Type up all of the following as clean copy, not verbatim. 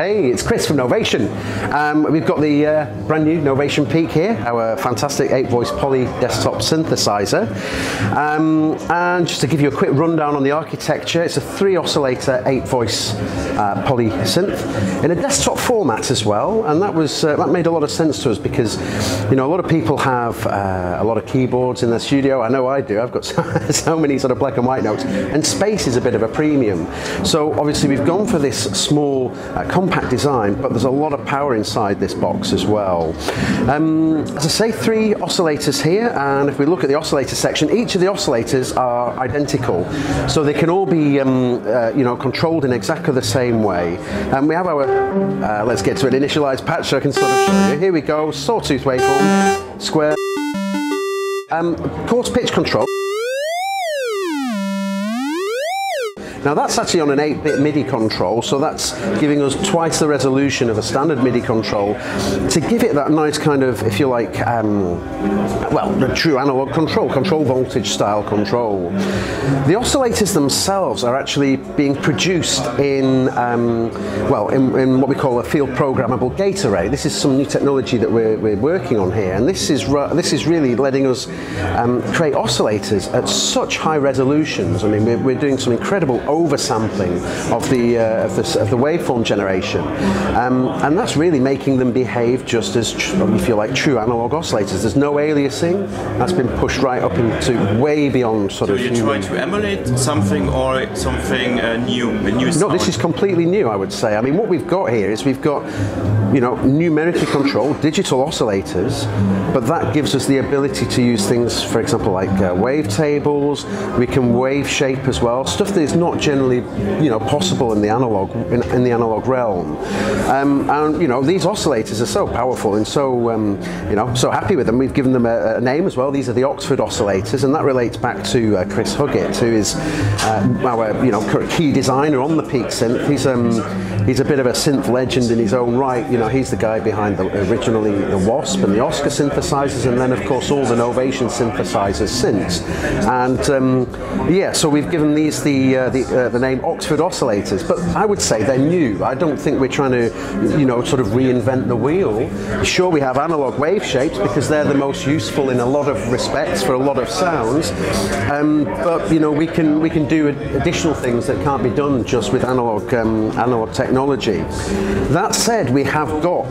Hey, it's Chris from Novation. We've got the brand new Novation Peak here, our fantastic 8-voice poly desktop synthesizer. And just to give you a quick rundown on the architecture, it's a 3-oscillator, 8-voice poly synth in a desktop format as well. And that made a lot of sense to us because, you know, a lot of people have a lot of keyboards in their studio. I know I do. I've got so many sort of black and white notes, and space is a bit of a premium. So obviously we've gone for this small, compact design, but there's a lot of power inside this box as well. As I say, 3 oscillators here, and if we look at the oscillator section, each of the oscillators are identical, so they can all be you know, controlled in exactly the same way. And we have our let's get to an initialized patch so I can sort of show you. Here we go, sawtooth waveform, square, quartz pitch control. Now that's actually on an 8-bit MIDI control, so that's giving us twice the resolution of a standard MIDI control to give it that nice kind of, if you like, well, the true analog control voltage style control. The oscillators themselves are actually being produced in, well, in what we call a field programmable gate array. This is some new technology that we're working on here, and this is really letting us create oscillators at such high resolutions. I mean, we're doing some incredible oversampling of the waveform generation, and that's really making them behave just as, if you like, true analog oscillators. There's no aliasing. That's been pushed right up into way beyond sort of. So you try to emulate something or something new, a new sound? No, this is completely new, I would say. I mean, what we've got here is we've got, you know, numerically controlled digital oscillators, but that gives us the ability to use things, for example, like wavetables. We can wave shape as well, stuff that is not generally, you know, possible in the analog the analog realm. And you know, these oscillators are so powerful and so you know, so happy with them. We've given them a name as well. These are the Oxford oscillators, and that relates back to Chris Huggett, who is our, you know, key designer on the Peak synth. He's a bit of a synth legend in his own right. You know, he's the guy behind originally the Wasp and the Oscar synthesizers, and then of course all the Novation synthesizers since. And yeah, so we've given these the name Oxford oscillators, but I would say they're new. I don't think we're trying to, you know, sort of reinvent the wheel. Sure, we have analog wave shapes because they're the most useful in a lot of respects for a lot of sounds, but you know, we can do additional things that can't be done just with analog technology. That said, we have got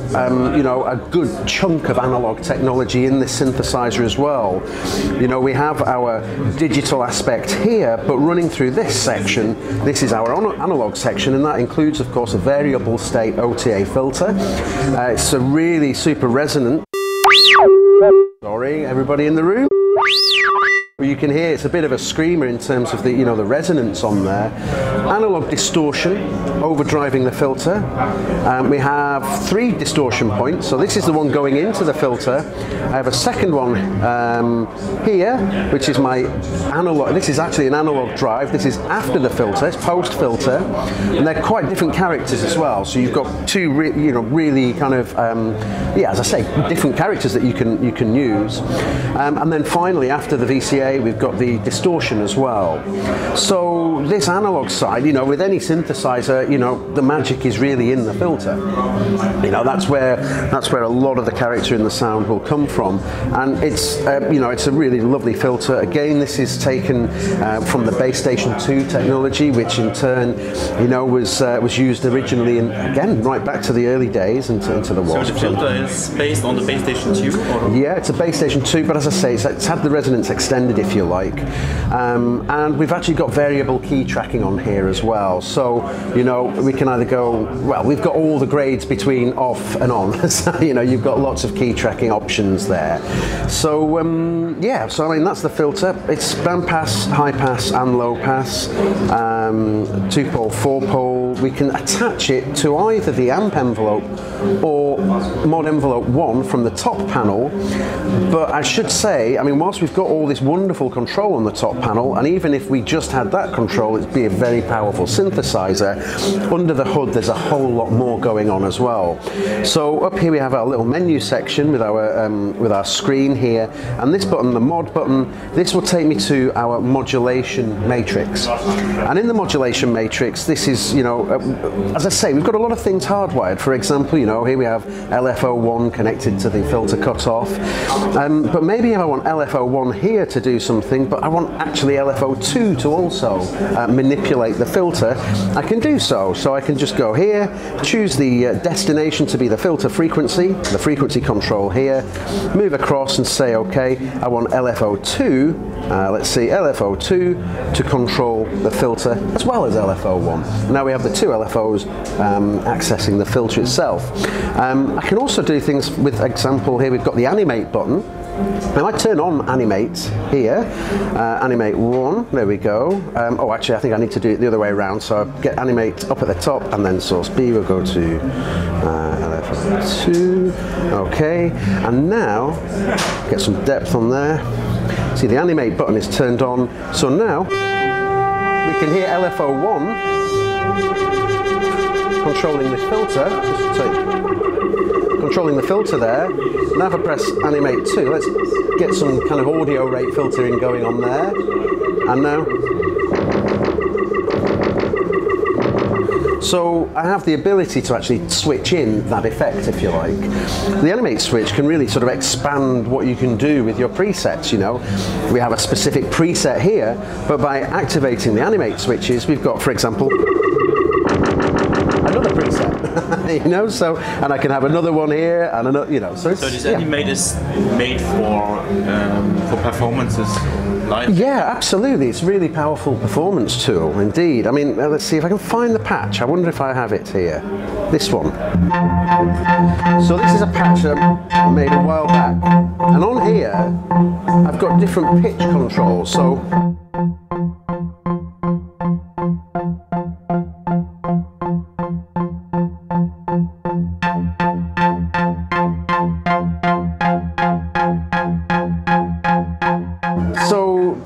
you know, a good chunk of analog technology in this synthesizer as well. You know, we have our digital aspect here, but running through this section, this is our analog section, and that includes, of course, a variable state OTA filter. It's a really super resonant. Sorry, everybody in the room. You can hear it's a bit of a screamer in terms of the, you know, the resonance on there. Analog distortion, overdriving the filter. We have 3 distortion points, so this is the one going into the filter. I have a second one here, which is my analog. This is actually an analog drive. This is after the filter, it's post filter, and they're quite different characters as well. So you've got 2, you know, really kind of, yeah, as I say, different characters that you can use. And then finally, after the VCA, we've got the distortion as well. So this analog side, you know, with any synthesizer, you know, the magic is really in the filter. You know, that's where a lot of the character in the sound will come from, and it's you know, it's a really lovely filter. Again, this is taken from the Base Station 2 technology, which in turn, you know, was used originally, and again, right back to the early days into the Wasp. So the filter is based on the Base Station 2? Or? Yeah, it's a Base Station 2, but as I say, it's had the resonance extended, if you like, and we've actually got variable key tracking on here as well. So, you know, we can either go, well, we've got all the grades between off and on. So, you know, you've got lots of key tracking options there. So yeah, so I mean, that's the filter. It's band pass, high pass and low pass, 2-pole, 4-pole. We can attach it to either the amp envelope or mod envelope 1 from the top panel. But I should say, I mean, whilst we've got all this wonderful wonderful control on the top panel, and even if we just had that control, it'd be a very powerful synthesizer. Under the hood there's a whole lot more going on as well. So up here we have our little menu section with our screen here, and this button, the mod button, this will take me to our modulation matrix. And in the modulation matrix, this is, you know, as I say, we've got a lot of things hardwired. For example, you know, here we have LFO1 connected to the filter cutoff, but maybe I want LFO1 here to do something, but I want actually LFO2 to also manipulate the filter. I can do so. So I can just go here, choose the destination to be the filter frequency, the frequency control here, move across and say, okay, I want LFO2, let's see, LFO2 to control the filter as well as LFO1. Now we have the two LFOs accessing the filter itself. I can also do things with example here, we've got the animate button. Now I turn on animate here, animate 1, there we go. Oh, actually I think I need to do it the other way around, so I get animate up at the top and then source B will go to LFO2, okay, and now get some depth on there. See, the animate button is turned on, so now we can hear LFO1 controlling the filter. Controlling the filter there. Now if I press animate 2, let's get some kind of audio rate filtering going on there. And now, so I have the ability to actually switch in that effect, if you like. The animate switch can really sort of expand what you can do with your presets, you know. We have a specific preset here, but by activating the animate switches, we've got, for example, another preset, you know, so, and I can have another one here and another, you know, so it's, so this animate is made for performances live? Yeah, absolutely. It's a really powerful performance tool indeed. I mean, let's see if I can find the patch. I wonder if I have it here. This one. So this is a patch I made a while back, and on here I've got different pitch controls. So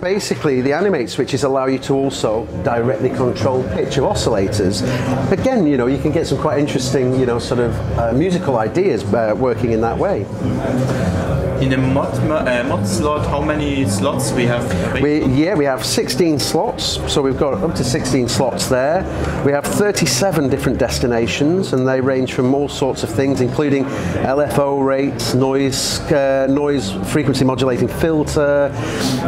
basically, the animate switches allow you to also directly control pitch of oscillators. Again, you know, you can get some quite interesting, you know, sort of musical ideas working in that way. In the mod slot, how many slots we have? We have 16 slots, so we've got up to 16 slots there. We have 37 different destinations, and they range from all sorts of things, including LFO rates, noise frequency modulating filter,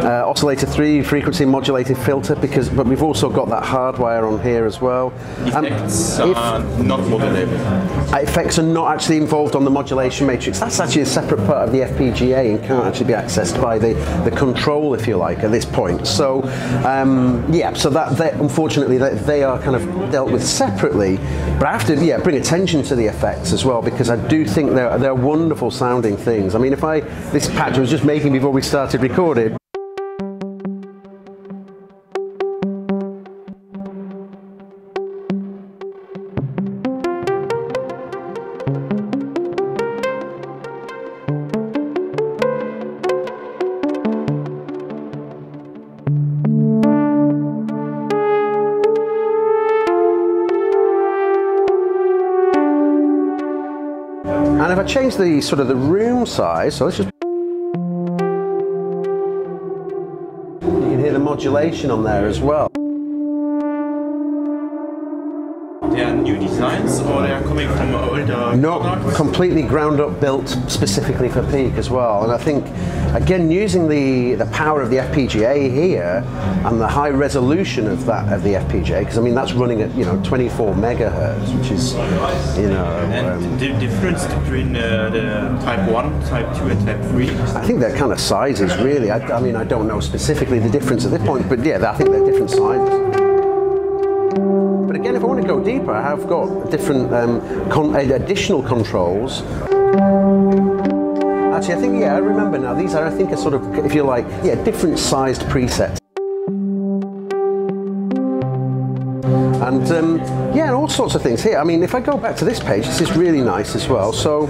oscillator 3 frequency modulating filter, but we've also got that hardwire on here as well. Effects are not modulable. Effects are not actually involved on the modulation matrix. That's actually a separate part of the FPGA and can't actually be accessed by the control, if you like, at this point. So yeah, so that unfortunately they are kind of dealt with separately, but I have to bring attention to the effects as well, because I do think they're wonderful sounding things. I mean, this patch I was just making before we started recording. And if I change the sort of the room size, so let's just, you can hear the modulation on there as well. They are new designs, or they are coming from older No, products? completely ground up, built specifically for Peak as well. And I think, again, using the power of the FPGA here and the high resolution of the FPGA, because I mean that's running at 24 megahertz, which is And the difference between the Type 1, Type 2, and Type 3? I think they're kind of sizes really. I mean I don't know specifically the difference at this point, but yeah, I think they're different sizes. But again, if I want to go deeper, I have got different additional controls. Actually, I think, I remember now, these are, I think, a sort of, if you like, different sized presets. And yeah, and all sorts of things here. I mean, if I go back to this page, this is really nice as well. So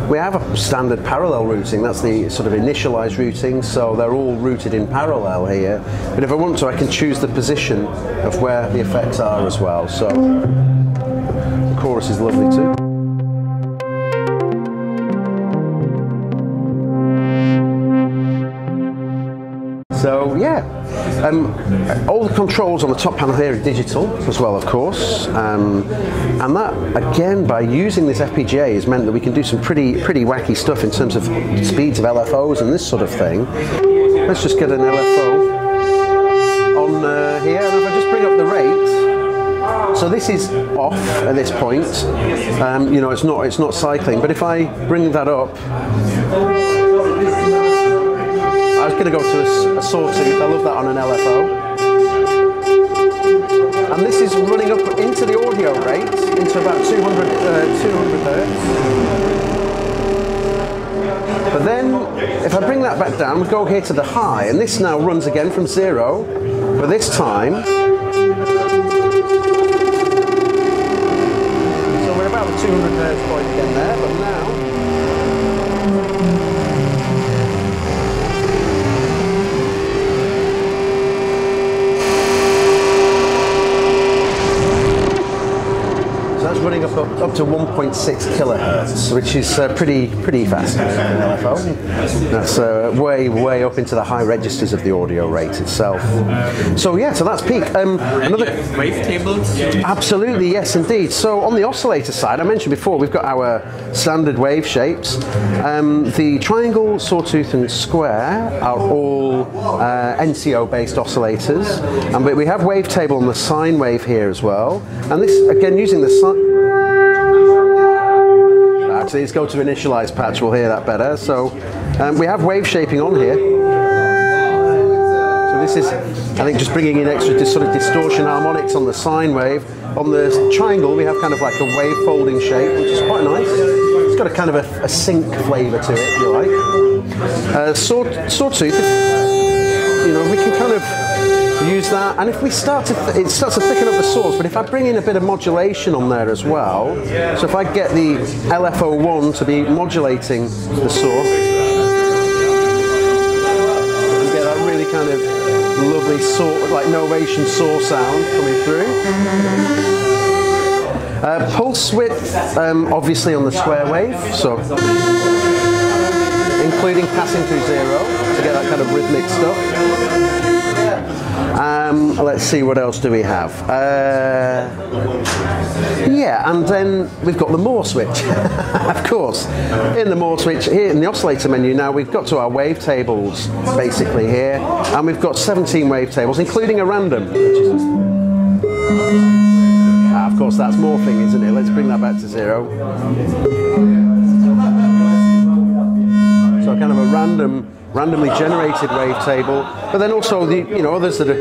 we have a standard parallel routing. That's the sort of initialized routing. So they're all routed in parallel here. But if I want to, I can choose the position of where the effects are as well. So the chorus is lovely too. So yeah, all the controls on the top panel here are digital as well, of course, and that again, by using this FPGA, has meant that we can do some pretty wacky stuff in terms of speeds of LFOs and this sort of thing. Let's just get an LFO on here, and if I just bring up the rate, so this is off at this point. You know, it's not cycling, but if I bring that up. I was going to go to a sawtooth. I love that on an LFO. And this is running up into the audio rate, into about 200 hertz. But then, if I bring that back down, we go here to the high, and this now runs again from 0, but this time, so we're about the 200 hertz point again there, but now, running up to 1.6 kilohertz, which is pretty fast. That's way up into the high registers of the audio rate itself. So yeah, so that's peak. Another wavetables? Absolutely, yes, indeed. So on the oscillator side, I mentioned before, we've got our standard wave shapes. The triangle, sawtooth, and square are all NCO-based oscillators, but we have wavetable on the sine wave here as well. And this, again, using the sine. Actually, let's go to initialize patch, we'll hear that better. So we have wave shaping on here. So this is, I think, just bringing in extra sort of distortion harmonics on the sine wave. On the triangle, we have kind of like a wave folding shape, which is quite nice. It's got a kind of a sync flavor to it, if you like. Sawtooth, you know, we can kind of use that, and if we start to, it starts to thicken up the source, but if I bring in a bit of modulation on there as well, so if I get the LFO1 to be modulating the source, you get that really kind of lovely like Novation saw sound coming through. Pulse width, obviously on the square wave, so including passing through 0 to get that kind of rhythmic stuff. Let's see, what else do we have? Yeah, and then we've got the Moore switch, of course. In the Moore switch, here in the oscillator menu now, we've got to our wavetables, basically here, and we've got 17 wavetables, including a random. Which is, of course, that's morphing, isn't it? Let's bring that back to 0. So kind of a randomly generated wavetable, but then also the others that are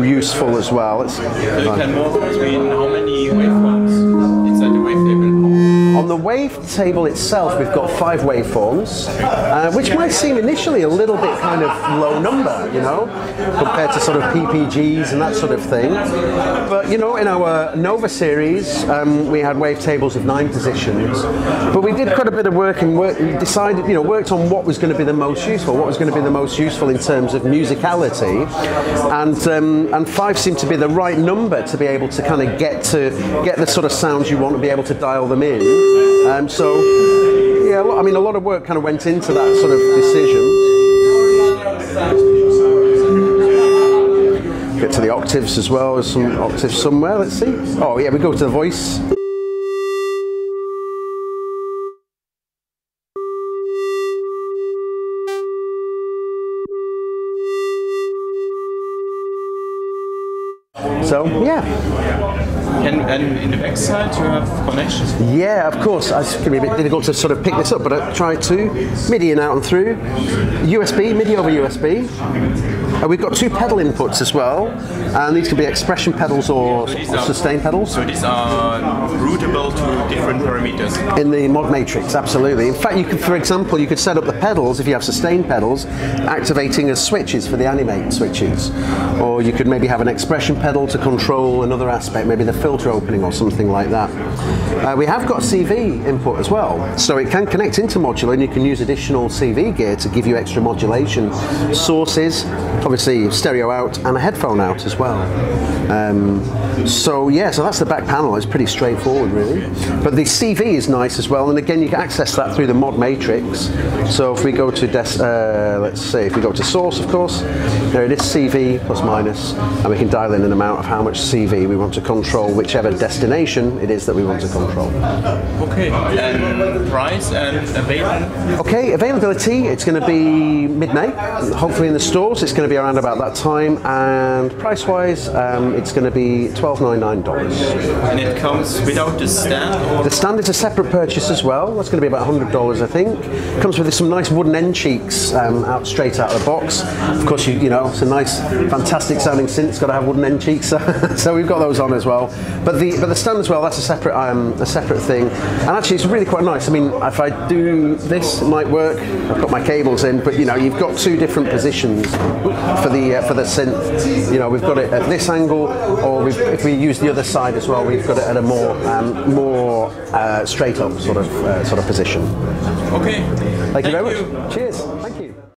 useful as well. So you can morph between how many waveforms inside the wavetable? On the wavetable itself, we've got 5 waveforms, which might seem initially a little bit kind of low number, you know, compared to sort of PPGs and that sort of thing. But you know, in our Nova series, we had wavetables of 9 positions, but we did quite a bit of work and decided, you know, worked on what was going to be the most useful, in terms of musicality, and 5 seemed to be the right number to be able to kind of get the sort of sounds you want to be able to dial them in. So yeah, I mean, a lot of work kind of went into that sort of decision. Get to the octaves as well. There's some octaves somewhere. Let's see. Oh yeah, we go to the voice. So yeah. And in the backside you have connections? Yeah, of course. It's going to be a bit difficult to sort of pick this up, but I tried to. MIDI in, out and through. USB, MIDI over USB. We've got 2 pedal inputs as well, and these can be expression pedals or sustain pedals. So these are routable to different parameters. In the mod matrix, absolutely. In fact, you could, for example, you could set up the pedals, if you have sustain pedals, activating as switches for the animate switches. Or you could maybe have an expression pedal to control another aspect, maybe the filter opening or something like that. We have got CV input as well, so it can connect into modular, and you can use additional CV gear to give you extra modulation sources, obviously stereo out and a headphone out as well. So that's the back panel. It's pretty straightforward really, but the CV is nice as well, and again you can access that through the mod matrix. So if we go to let's see, if we go to source, of course, there it is, CV plus minus, and we can dial in an amount of how much CV we want to control, whichever destination it is that we want to control. Okay, and price and availability? Okay, availability, it's going to be mid-May, hopefully in the stores. It's going to be around about that time, and price-wise, it's going to be $12.99. And it comes without the stand? Or? The stand is a separate purchase as well. That's going to be about $100, I think. Comes with some nice wooden end cheeks out straight out of the box. Of course, you know, it's a nice, fantastic sounding synth. It's got to have wooden end cheeks, so we've got those on as well. But the stand as well, that's a separate thing. And actually, it's really quite nice. I mean, if I do this, it might work. I've got my cables in, but you know, you've got 2 different positions for the synth. You know, we've got it at this angle, or if we use the other side as well, we've got it at a more straight up sort of position. Okay. Thank you very much. Cheers. Thank you.